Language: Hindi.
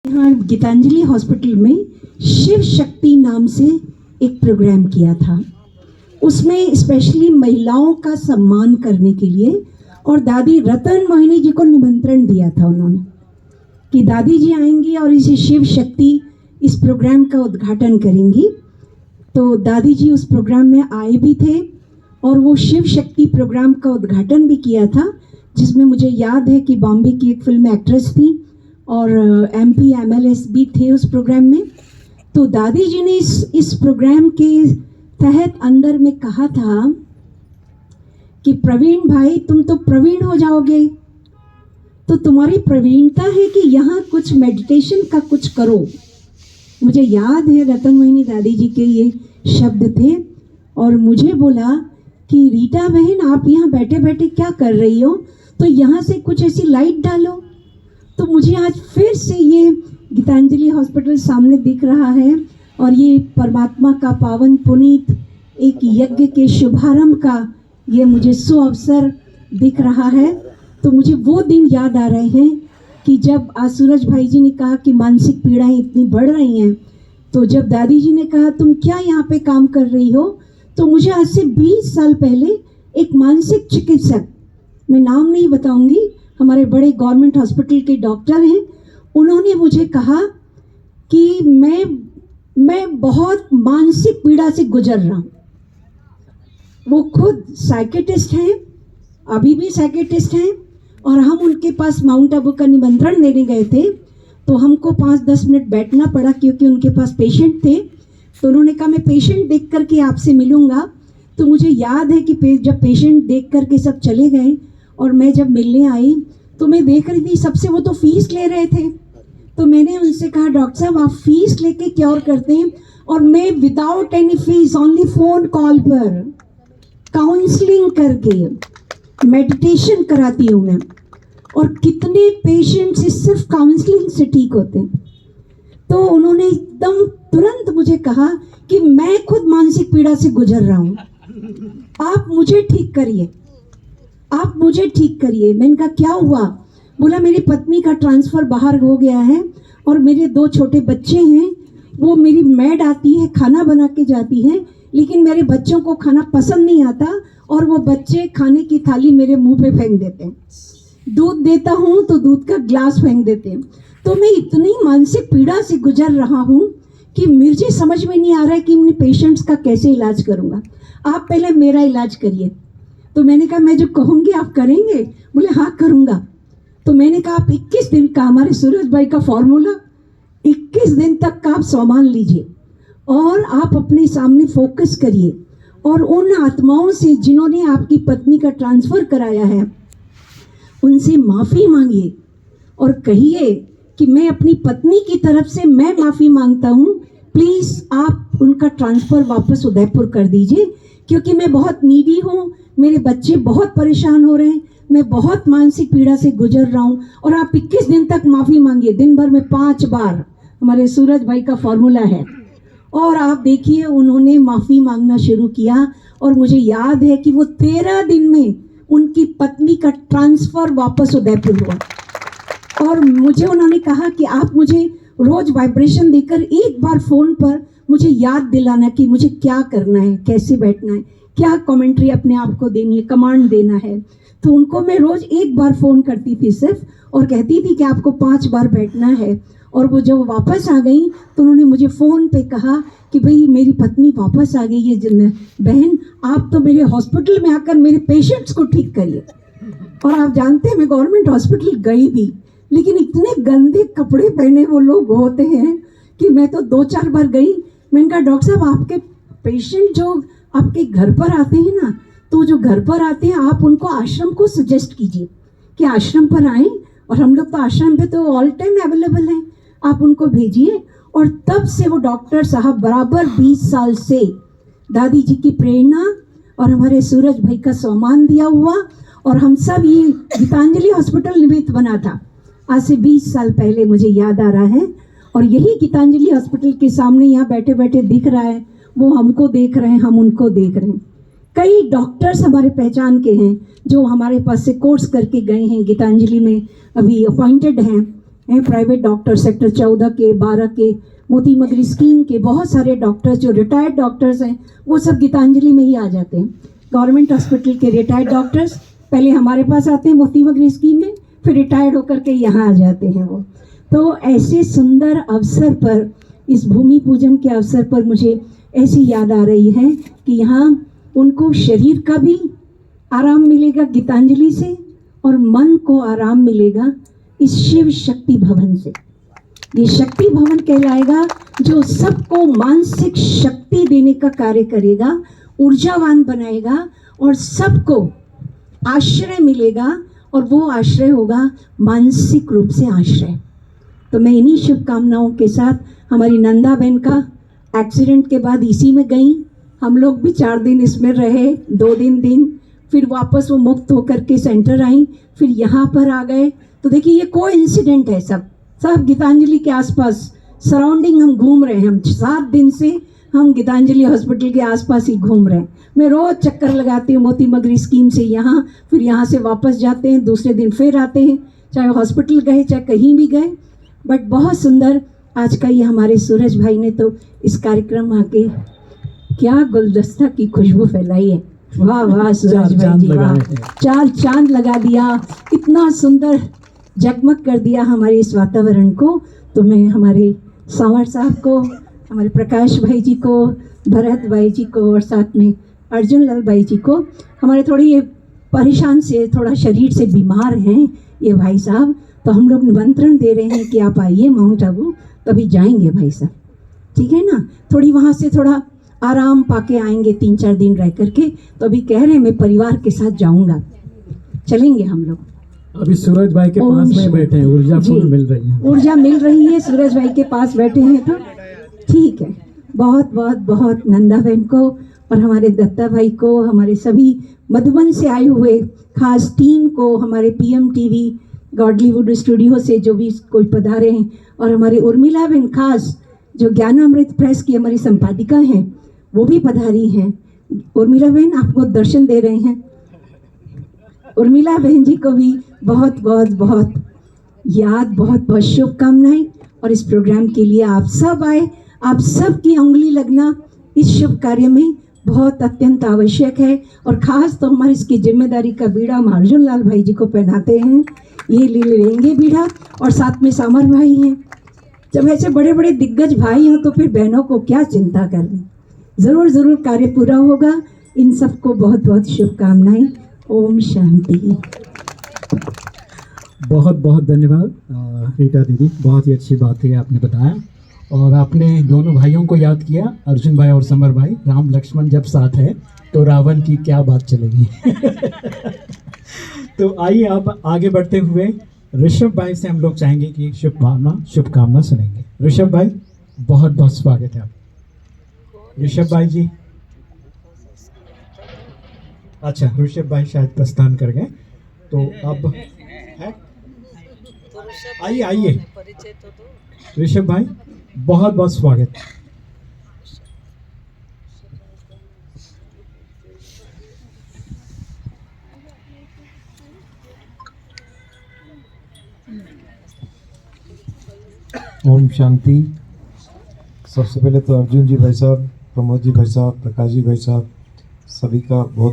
यहाँ गीतांजलि हॉस्पिटल में शिव शक्ति नाम से एक प्रोग्राम किया था। उसमें स्पेशली महिलाओं का सम्मान करने के लिए और दादी रतन मोहिनी जी को निमंत्रण दिया था उन्होंने कि दादी जी आएंगी और इसे शिव शक्ति इस प्रोग्राम का उद्घाटन करेंगी। तो दादी जी उस प्रोग्राम में आए भी थे और वो शिव शक्ति प्रोग्राम का उद्घाटन भी किया था, जिसमें मुझे याद है कि बॉम्बे की एक फिल्म एक्ट्रेस थी और MP MLS भी थे उस प्रोग्राम में। तो दादी जी ने इस प्रोग्राम के तहत अंदर में कहा था कि प्रवीण भाई तुम तो प्रवीण हो जाओगे, तो तुम्हारी प्रवीणता है कि यहाँ कुछ मेडिटेशन का कुछ करो। मुझे याद है रतन मोहिनी दादी जी के ये शब्द थे और मुझे बोला कि रीटा बहन आप यहाँ बैठे बैठे क्या कर रही हो, तो यहाँ से कुछ ऐसी लाइट डालो। तो मुझे आज फिर से ये गीतांजलि हॉस्पिटल सामने दिख रहा है और ये परमात्मा का पावन पुनीत एक यज्ञ के शुभारंभ का ये मुझे सुअवसर दिख रहा है। तो मुझे वो दिन याद आ रहे हैं कि जब आज सूरज भाई जी ने कहा कि मानसिक पीड़ाएं इतनी बढ़ रही हैं, तो जब दादी जी ने कहा तुम क्या यहाँ पे काम कर रही हो, तो मुझे आज से 20 साल पहले एक मानसिक चिकित्सक, मैं नाम नहीं बताऊंगी, हमारे बड़े गवर्नमेंट हॉस्पिटल के डॉक्टर हैं, उन्होंने मुझे कहा कि मैं बहुत मानसिक पीड़ा से गुजर रहा हूँ। वो खुद साइकेट्रिस्ट हैं, अभी भी साइकेट्रिस्ट हैं, और हम उनके पास माउंट आबू का निमंत्रण देने गए थे। तो हमको 5-10 मिनट बैठना पड़ा क्योंकि उनके पास पेशेंट थे। तो उन्होंने कहा मैं पेशेंट देख करके आपसे मिलूंगा। तो मुझे याद है कि जब पेशेंट देख करके सब चले गए और मैं जब मिलने आई तो मैं देख रही थी सबसे वो तो फीस ले रहे थे। तो मैंने उनसे कहा डॉक्टर साहब आप फीस लेके क्योर करते हैं, और मैं without any fees only phone call पर काउंसलिंग करके मेडिटेशन कराती हूँ मैं। और कितने पेशेंट्स सिर्फ काउंसलिंग से ठीक होते हैं। तो उन्होंने एकदम तुरंत मुझे कहा कि मैं खुद मानसिक पीड़ा से गुजर रहा हूँ, आप मुझे ठीक करिए, आप मुझे ठीक करिए। मैंने कहा क्या हुआ? बोला मेरी पत्नी का ट्रांसफ़र बाहर हो गया है और मेरे 2 छोटे बच्चे हैं। वो मेरी मैड आती है, खाना बना के जाती है, लेकिन मेरे बच्चों को खाना पसंद नहीं आता और वो बच्चे खाने की थाली मेरे मुंह पे फेंक देते हैं। दूध देता हूँ तो दूध का ग्लास फेंक देते हैं। तो मैं इतनी मानसिक पीड़ा से गुजर रहा हूँ कि मुझे समझ में नहीं आ रहा है कि इन पेशेंट्स का कैसे इलाज करूँगा। आप पहले मेरा इलाज करिए। तो मैंने कहा मैं जो कहूँगी आप करेंगे? बोले हाँ करूँगा। तो मैंने कहा आप 21 दिन का, हमारे सूरज भाई का फॉर्मूला, 21 दिन तक का आप सामान लीजिए और आप अपने सामने फोकस करिए और उन आत्माओं से जिन्होंने आपकी पत्नी का ट्रांसफ़र कराया है उनसे माफ़ी मांगिए और कहिए कि मैं अपनी पत्नी की तरफ से मैं माफ़ी मांगता हूँ, प्लीज़ आप उनका ट्रांसफ़र वापस उदयपुर कर दीजिए क्योंकि मैं बहुत नीडी हूँ, मेरे बच्चे बहुत परेशान हो रहे हैं, मैं बहुत मानसिक पीड़ा से गुजर रहा हूँ और आप 21 दिन तक माफ़ी मांगिए। दिन भर में 5 बार हमारे सूरज भाई का फॉर्मूला है। और आप देखिए उन्होंने माफ़ी मांगना शुरू किया और मुझे याद है कि वो 13 दिन में उनकी पत्नी का ट्रांसफ़र वापस उदयपुर हुआ। और मुझे उन्होंने कहा कि आप मुझे रोज़ वाइब्रेशन देकर एक बार फ़ोन पर मुझे याद दिलाना कि मुझे क्या करना है, कैसे बैठना है, क्या कमेंट्री अपने आप को देनी है, कमांड देना है। तो उनको मैं रोज़ एक बार फ़ोन करती थी सिर्फ और कहती थी कि आपको 5 बार बैठना है। और वो जब वापस आ गई तो उन्होंने मुझे फ़ोन पे कहा कि भाई मेरी पत्नी वापस आ गई है, बहन आप तो मेरे हॉस्पिटल में आकर मेरे पेशेंट्स को ठीक करिए। और आप जानते हैं मैं गवर्नमेंट हॉस्पिटल गई भी, लेकिन इतने गंदे कपड़े पहने वो लोग होते हैं कि मैं तो 2-4 बार गई। मैंने कहा डॉक्टर साहब आपके पेशेंट जो आपके घर पर आते हैं ना, तो जो घर पर आते हैं आप उनको आश्रम को सजेस्ट कीजिए कि आश्रम पर आएँ, और हम लोग तो आश्रम पे तो ऑल टाइम अवेलेबल हैं, आप उनको भेजिए। और तब से वो डॉक्टर साहब बराबर 20 साल से दादी जी की प्रेरणा और हमारे सूरज भाई का सम्मान दिया हुआ, और हम सब ये गीतांजलि हॉस्पिटल निमित्त बना था आज से 20 साल पहले, मुझे याद आ रहा है। और यही गीतांजलि हॉस्पिटल के सामने यहाँ बैठे बैठे दिख रहा है, वो हमको देख रहे हैं, हम उनको देख रहे हैं। कई डॉक्टर्स हमारे पहचान के हैं जो हमारे पास से कोर्स करके गए हैं, गीतांजलि में अभी अपॉइंटेड हैं। हैं, प्राइवेट डॉक्टर सेक्टर 14 के 12 के मोती मगरी स्कीम के बहुत सारे डॉक्टर्स जो रिटायर्ड डॉक्टर्स हैं वो सब गीतांजलि में ही आ जाते हैं। गवर्नमेंट हॉस्पिटल के रिटायर्ड डॉक्टर्स पहले हमारे पास आते हैं मोती मगरी स्कीम में, फिर रिटायर्ड होकर के यहाँ आ जाते हैं वो। तो ऐसे सुंदर अवसर पर, इस भूमि पूजन के अवसर पर मुझे ऐसी याद आ रही है कि यहाँ उनको शरीर का भी आराम मिलेगा गीतांजलि से और मन को आराम मिलेगा इस शिव शक्ति भवन से। ये शक्ति भवन कहलाएगा जो सबको मानसिक शक्ति देने का कार्य करेगा, ऊर्जावान बनाएगा और सबको आश्रय मिलेगा, और वो आश्रय होगा मानसिक रूप से आश्रय। तो मैं इन्हीं शुभकामनाओं के साथ, हमारी नंदा बहन का एक्सीडेंट के बाद इसी में गई, हम लोग भी 4 दिन इसमें रहे, 2 दिन फिर वापस वो मुक्त होकर के सेंटर आई, फिर यहाँ पर आ गए। तो देखिए ये कोइंसिडेंट है, सब गीतांजलि के आसपास सराउंडिंग हम घूम रहे हैं। हम 7 दिन से हम गीतांजलि हॉस्पिटल के आसपास ही घूम रहे हैं। मैं रोज़ चक्कर लगाती हूँ मोती मगरी स्कीम से यहाँ, फिर यहाँ से वापस जाते हैं, दूसरे दिन फिर आते हैं, चाहे हॉस्पिटल गए चाहे कहीं भी गए। बट बहुत सुंदर आज का ये हमारे सूरज भाई ने तो इस कार्यक्रम आके क्या गुलदस्ता की खुशबू फैलाई है। वाह वाह सूरज भाई जी, वाह, 4 चांद लगा दिया, इतना सुंदर जगमग कर दिया हमारे इस वातावरण को। तो मैं हमारे सांवर साहब को, हमारे प्रकाश भाई जी को, भरत भाई जी को और साथ में अर्जुन लाल भाई जी को, हमारे थोड़ी ये परेशान से, थोड़ा शरीर से बीमार हैं ये भाई साहब, तो हम लोग निमंत्रण दे रहे हैं कि आप आइए माउंट आबू, तभी जाएंगे भाई साहब, ठीक है ना। थोड़ी वहाँ से थोड़ा आराम पाके आएंगे 3-4 दिन रह करके। तो अभी कह रहे हैं मैं परिवार के साथ जाऊंगा, चलेंगे हम लोग। अभी सूरज भाई के पास में बैठे हैं, ऊर्जा फुल मिल रही है, ऊर्जा मिल रही है, सूरज भाई के पास बैठे हैं तो ठीक है। बहुत बहुत बहुत नंदा बहन को और हमारे दत्ता भाई को, हमारे सभी मधुबन से आए हुए खास टीम को, हमारे पीएम टीवी गॉडलीवुड स्टूडियो से जो भी कोई पधारे हैं, और हमारी उर्मिला बहन खास जो ज्ञानामृत प्रेस की हमारी संपादिका हैं वो भी पधारी हैं। उर्मिला बहन आपको दर्शन दे रहे हैं। उर्मिला बहन जी को भी बहुत बहुत बहुत याद, बहुत बहुत शुभकामनाएं। और इस प्रोग्राम के लिए आप सब आए, आप सब की उंगली लगना इस शुभ कार्य में बहुत अत्यंत आवश्यक है। और ख़ास तो हमारी इसकी जिम्मेदारी का बीड़ा हम अर्जुन लाल भाई जी को पहनाते हैं, ये ले लेंगे बीड़ा, और साथ में सामर भाई हैं। जब ऐसे बड़े बड़े दिग्गज भाई हों तो फिर बहनों को क्या चिंता करनी। ज़रूर ज़रूर कार्य पूरा होगा। इन सबको बहुत बहुत शुभकामनाएं। ओम शांति। बहुत बहुत धन्यवाद रीटा दीदी, बहुत ही अच्छी बात है आपने बताया। और आपने दोनों भाइयों को याद किया, अर्जुन भाई और समर भाई। राम लक्ष्मण जब साथ है तो रावण की क्या बात चलेगी। तो आइए आप आगे बढ़ते हुए ऋषभ भाई से हम लोग चाहेंगे कि शुभकामना सुनेंगे। ऋषभ भाई बहुत बहुत स्वागत है आप। ऋषभ भाई जी, अच्छा ऋषभ भाई शायद प्रस्थान कर गए, तो अब है आइए आइए ऋषभ भाई, बहुत बहुत स्वागत। ओम शांति। सबसे पहले तो अर्जुन जी भाई साहब, प्रमोद जी भाई साहब, प्रकाश जी भाई साहब, सभी का बहुत